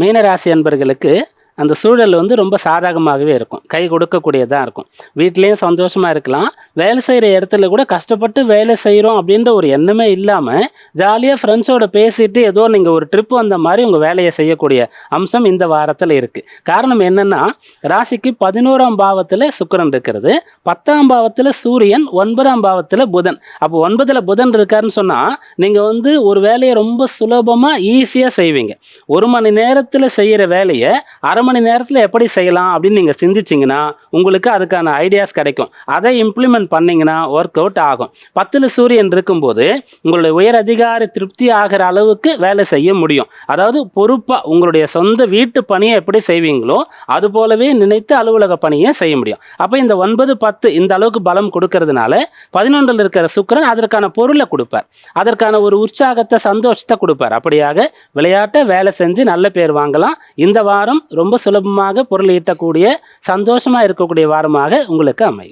மீனராசி அன்பர்களுக்கு அந்த சூழல் ரொம்ப சாதகமாகவே இருக்கும். கை கொடுக்கக்கூடியதாக இருக்கும். வீட்லேயும் சந்தோஷமாக இருக்கலாம். வேலை செய்கிற இடத்துல கூட கஷ்டப்பட்டு வேலை செய்கிறோம் அப்படின்ற ஒரு எண்ணமே இல்லாமல் ஜாலியாக ஃப்ரெண்ட்ஸோட பேசிட்டு ஏதோ நீங்கள் ஒரு ட்ரிப் வந்த மாதிரி உங்கள் வேலையை செய்யக்கூடிய அம்சம் இந்த வாரத்தில் இருக்குது. காரணம் என்னென்னா, ராசிக்கு 11ஆம் பாவத்தில் சுக்கிரன் இருக்கிறது, 10ஆம் பாவத்தில் சூரியன், 9ஆம் பாவத்தில் புதன். அப்போ 9ல் புதன் இருக்காருன்னு சொன்னால் நீங்கள் ஒரு வேலையை ரொம்ப சுலபமாக ஈஸியாக செய்வீங்க. 1 மணி நேரத்தில் செய்கிற வேலையை அரை மணி நேரத்தில் எப்படி செய்யலாம் அப்படின்னு நீங்கள் சிந்திச்சிங்கன்னா உங்களுக்கு அதுக்கான ஐடியாஸ் கிடைக்கும். அதை இம்ப்ளிமெண்ட் பண்ணிங்கன்னா ஒர்க் அவுட் ஆகும். 10ல் சூரியன் இருக்கும்போது உங்களுடைய உயர் அதிகாரி திருப்தி ஆகிற அளவுக்கு வேலை செய்ய முடியும். அதாவது பொறுப்பாக உங்களுடைய சொந்த வீட்டு பணியை எப்படி செய்வீங்களோ அது போலவே நினைத்து அலுவலக பணியை செய்ய முடியும். அப்போ இந்த 9, 10 இந்த அளவுக்கு பலம் கொடுக்கறதுனால 11ல் இருக்கிற சுக்கிரன் அதற்கான பொருளை கொடுப்பார். அதற்கான ஒரு உற்சாகத்தை, சந்தோஷத்தை கொடுப்பார். அப்படியாக விளையாட்டை வேலை செஞ்சு நல்ல பேர் வாங்கலாம். இந்த வாரம் ரொம்ப சுலபமாக பொருள் ஈட்டக்கூடிய, சந்தோஷமாக இருக்கக்கூடிய வாரமாக உங்களுக்கு அமையும்.